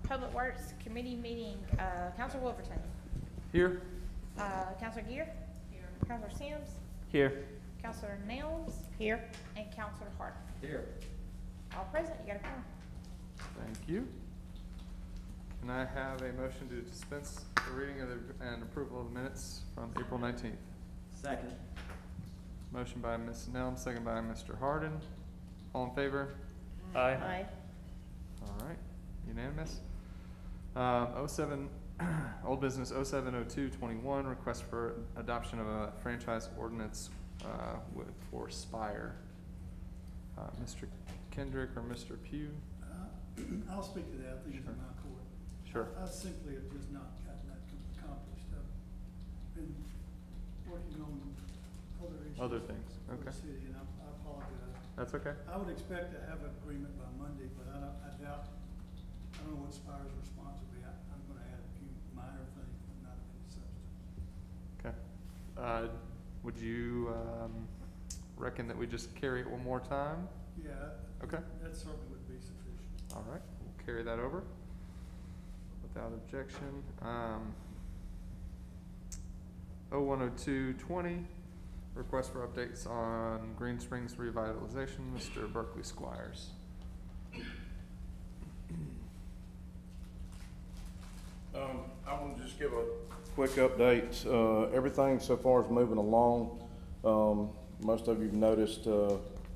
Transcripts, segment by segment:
Public Works Committee meeting, Counselor Wolverton. Here. Counselor Gear. Here. Counselor Sims. Here. Counselor Nails. Here. And Counselor Hart. Here. All present, you got a quorum. Thank you. Can I have a motion to dispense the reading of and approval of the minutes from April 19th? Second. Motion by Ms. Nelm, second by Mr. Harden. All in favor? Aye. All right, unanimous. 07, old business 070221, request for adoption of a franchise ordinance for Spire. Mr. Kendrick or Mr. Pugh? I'll speak to that. I think it's in my court. Sure. I simply have just not gotten that accomplished. I've been working on other issues. Other things, for the okay. city, and I apologize. That's okay. I would expect to have an agreement by Monday, but I doubt, I don't know what Spire's response will be. I'm gonna add a few minor things, but not of any substance. Okay. Would you reckon that we just carry it one more time? Yeah. Okay. That certainly would be sufficient. All right, we'll carry that over without objection. 010220, request for updates on Green Springs revitalization, Mr. Berkeley Squires. I want to just give a quick update. Everything so far is moving along. Most of you've noticed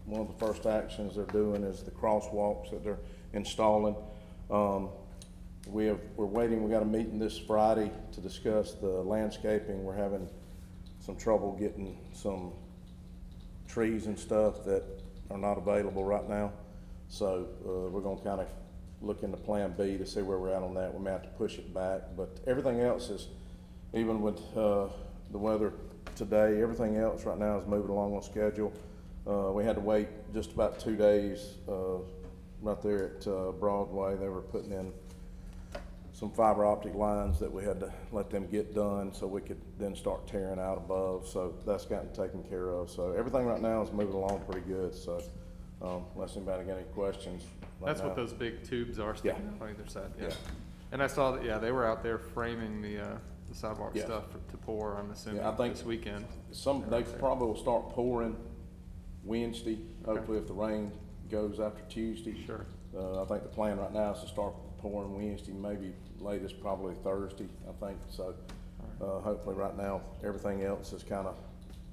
one of the first actions they're doing is the crosswalks that they're installing. We're waiting. We got a meeting this Friday to discuss the landscaping. We're having some trouble getting some trees and stuff that are not available right now. So we're going to kind of look into Plan B to see where we're at on that. We may have to push it back, but everything else is, even with the weather today, everything else right now is moving along on schedule. We had to wait just about 2 days right there at Broadway. They were putting in some fiber optic lines that we had to let them get done so we could then start tearing out above. So that's gotten taken care of. So everything right now is moving along pretty good. So unless anybody got any questions. That's what those big tubes are sticking Yeah. out on either side. Yeah. And I saw that, yeah, they were out there framing the sidewalk Yes. stuff to pour, I'm assuming, Yeah, I think this weekend. They probably will start pouring Wednesday, hopefully if the rain goes after Tuesday. Sure. I think the plan right now is to start pouring Wednesday, maybe latest probably Thursday, I think. So hopefully right now, everything else is kind of,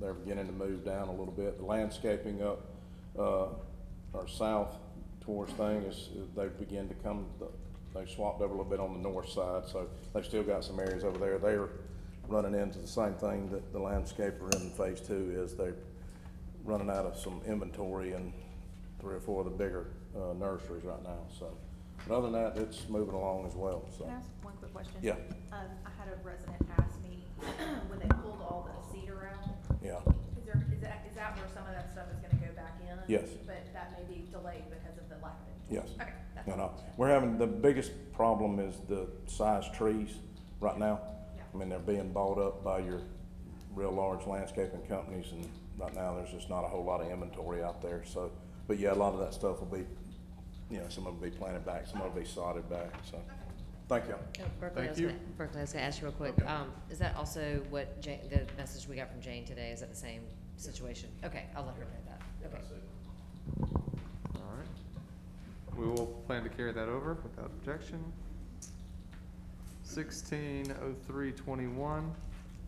they're beginning to move down a little bit. The landscaping up or south towards thing is, they begin to come, they swapped over a little bit on the north side. So they've still got some areas over there. They're running into the same thing that the landscaper in phase 2 is. They're running out of some inventory in 3 or 4 of the bigger nurseries right now. So, but other than that, it's moving along as well. So. Can I ask one quick question? Yeah. I had a resident ask me, when they pulled all the cedar out, Yeah. is that where some of that stuff is gonna go back in? Yes. But that may be delayed because of the lack of inventory? Yes. Okay, that's No, all. no. We're having, the biggest problem is the size trees right now. Yeah. I mean, they're being bought up by your real large landscaping companies, and right now there's just not a whole lot of inventory out there. So, but yeah, a lot of that stuff will be, some of it will be planted back, some of it will be sodded back. So, thank you. Berkeley, Thank you. Berkeley, I was gonna ask you real quick, is that also what Jane, the message we got from Jane today, is that the same situation? Okay, I'll let her know that, okay. All right. We will plan to carry that over without objection. 160321,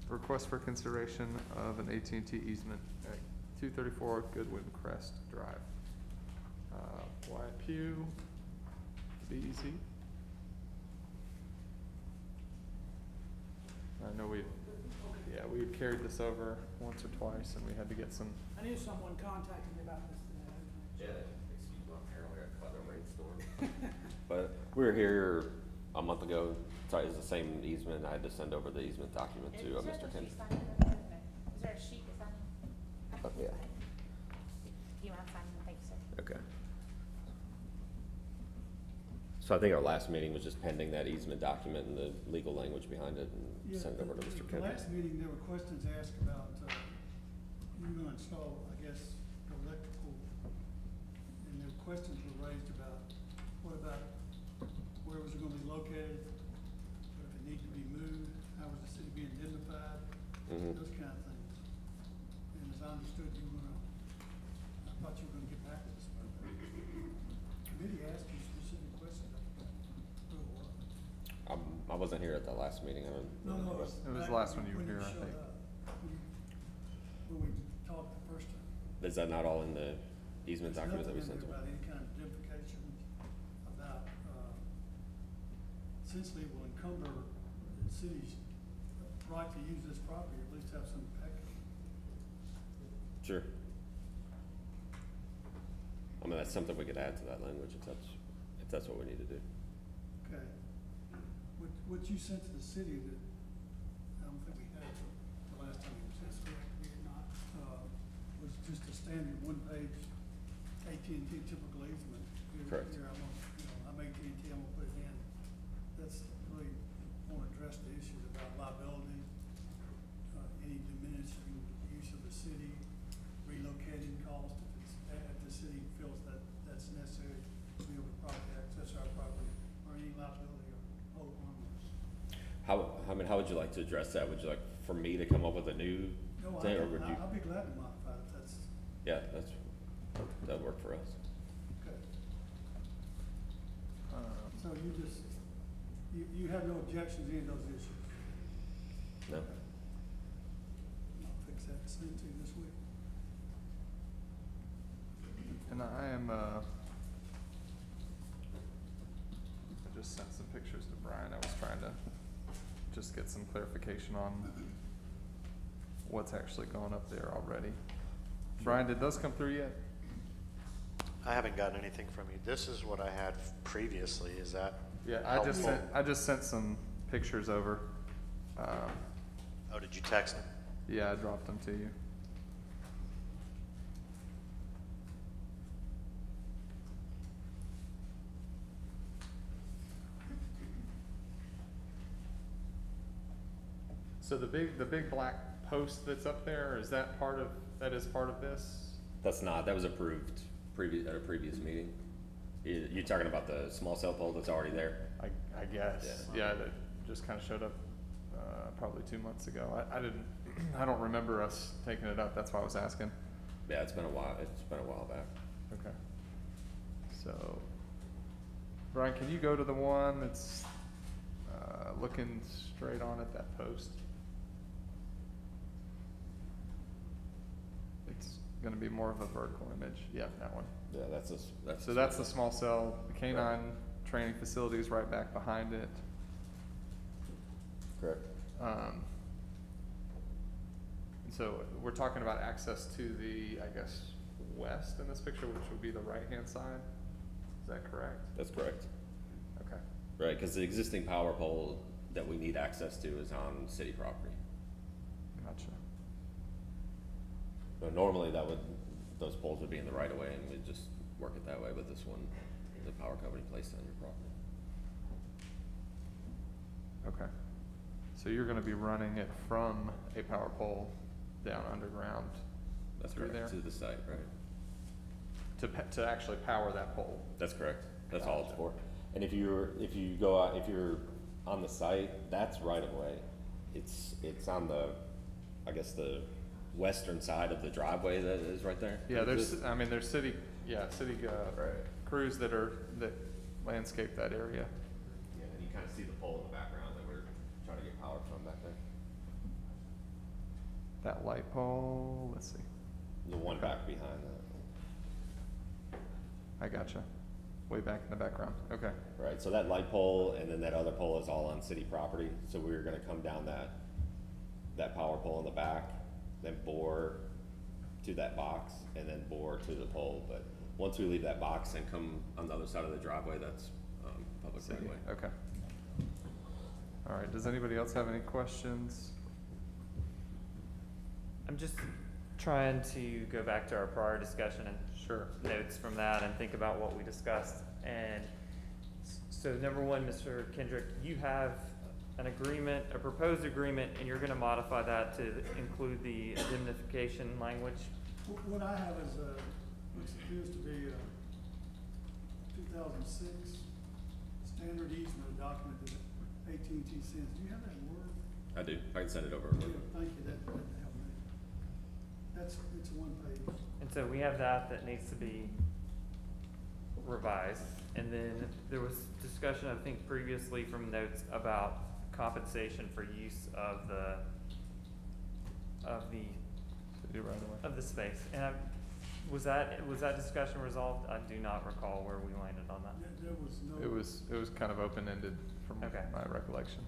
request for consideration of an AT&T easement at 234 Goodwin Crest Drive. Wyatt Pugh, BEC. I know we had carried this over once or twice, and we had to get some. I knew someone contacted me about this today. Yeah, excuse me, apparently I caught a rainstorm. But we were here a month ago. Sorry, it's the same easement. I had to send over the easement document to Mr. Kendrick. Is there a sheet to sign? Oh, yeah. Do you mind signing? Thank you, sir. Okay. So I think our last meeting was just pending that easement document and the legal language behind it, and Yeah, send it over to Mr. the Kendrick. last meeting, there were questions asked about, you were gonna install, I guess, electrical, and there were questions were raised about, what about, where was it gonna be located? wasn't here at the last meeting, I don't. No, remember. It was the back last one you were here, I showed think. up, when we talked the first time. Is that not all in the easement There's documents that we nothing sent in to there them? about any kind of identification about, essentially it will encumber the city's right to use this property, or at least have some backup. Sure. I mean, that's something we could add to that language if that's what we need to do. Okay. What you sent to the city that, I don't think we had it the last time it was this correct, we did not, was just a standard one-page AT&T typical easement. Correct. Here, I'm AT&T, I'm gonna put it in. That's really, wanna address the issues about liability, any diminishing use of the city, relocating cost, if the city feels that that's necessary to be able to properly access our property, or any liability or hold harmless. How would you like to address that? Would you like for me to come up with a new No, thing, or would you? I'll be glad to modify it, that's, Yeah, that'd work for us. okay. So you just, you have no objections to any of those issues? No? I'll fix that, send it to you this week. And I am, I just sent some pictures to Brian. I was trying to just get some clarification on what's actually going up there already. Brian, did those come through yet? I haven't gotten anything from you. This is what I had previously. Is that Yeah, helpful? I just sent some pictures over. Oh, did you text it? Yeah, I dropped them to you. So the big black post that's up there, is that that is part of this? That's not, that was approved at a previous meeting. You talking about the small cell pole that's already there? I guess, yeah, that just kinda showed up, probably 2 months ago. I don't remember us taking it up, that's why I was asking. Yeah, it's been a while back. Okay. So, Brian, can you go to the one that's, looking straight on at that post? It's gonna be more of a vertical image, yeah, that one. Yeah, that's. So that's the small cell, the canine training facility is right back behind it. Correct. And so we're talking about access to the, I guess, west in this picture, which would be the right-hand side. Is that correct? That's correct. Okay. Right, because the existing power pole that we need access to is on city property. Gotcha. But normally those poles would be in the right of way, and we'd just work it that way, but this one, the power company placed it on your property. Okay. So you're gonna be running it from a power pole down underground That's through correct, there? to the site, right? To actually power that pole? That's correct. That's all it's Gotcha. for. And if you go out, if you're on the site, that's right of way. It's on the, I guess, the western side of the driveway that is right there. Yeah, there's city Right. crews that landscape that area. Yeah, and you kind of see the pole in the background that we're trying to get power from back there. That light pole, let's see. The one back behind that. I gotcha. Way back in the background, okay. Right, so that light pole and then that other pole is all on city property, so we're gonna come down that power pole in the back, then bore to that box, and then bore to the pole, but once we leave that box and come on the other side of the driveway, that's, public right City, of way. okay. All right, does anybody else have any questions? I'm just trying to go back to our prior discussion and Sure. notes from that and think about what we discussed. And so number one, Mr. Kendrick, you have an agreement, a proposed agreement, and you're gonna modify that to include the indemnification language? What I have is which appears to be a 2006 standard easement document that AT&T sends. Do you have that in Word? I do, I can send it over. Yeah, thank you, that'd help me. It's one page. And so we have that needs to be revised. And then there was discussion, I think previously from notes about compensation for use of the City right away. of the space. And was that discussion resolved? I do not recall where we landed on that. There was no. It was kind of open-ended from Okay. my recollection.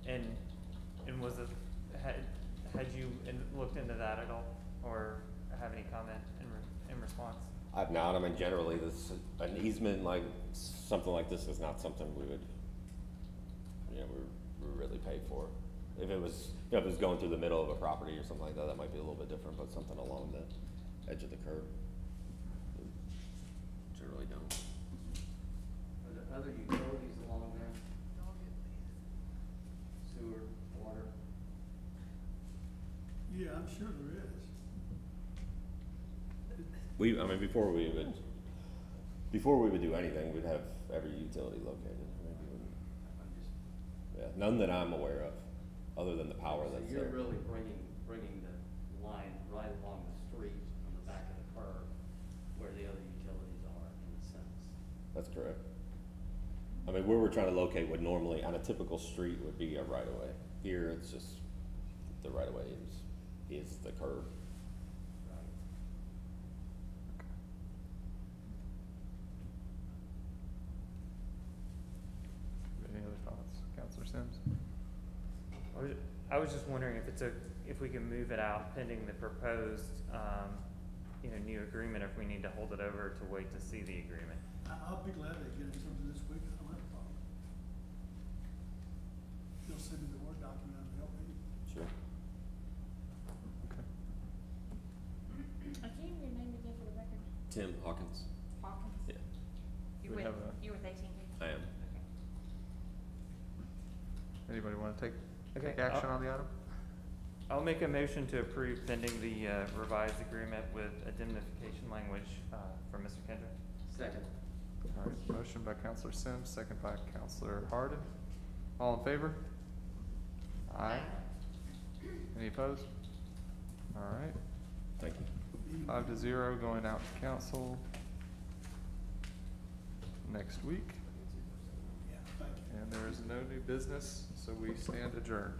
And was it, had you looked into that at all, or have any comment in response? I've not, I mean, generally, this, an easement like, something like this is not something we would, you know, we really pay for. If it was, you know, if it was going through the middle of a property or something like that, that might be a little bit different, but something along the edge of the curb, we generally don't. Are there other utilities along there? Sewer, water? Yeah, I'm sure there is. I mean, before we would do anything, we'd have every utility located. I mean, we wouldn't- I'm just, Yeah, none that I'm aware of, other than the power so that's you're there. really bringing the line right along the street on the back of the curb where the other utilities are, in a sense. That's correct. I mean, where we're trying to locate would normally, on a typical street, would be a right-of-way. Here, it's just, the right-of-way is the curb. Right. Any other thoughts, Counselor Sims? I was just wondering if we can move it out pending the proposed, new agreement, if we need to hold it over to wait to see the agreement. I'll be glad to get it something this week, I don't have a problem. They'll send me the Word document and help me. Sure. Okay. Can you give your name again for the record? Tim Hawkins. Hawkins? Yeah, You We with, have you with AT&T? I am. Okay. Anybody want to take Okay, action on the item? I'll make a motion to approve pending the revised agreement with indemnification language from Mr. Kendrick. Second. All right, motion by Counselor Sims, second by Counselor Harden. All in favor? Aye. Any opposed? All right, Thank you. 5-0 going out to council next week. Yeah, thank you. And there is no new business, so we stand adjourned.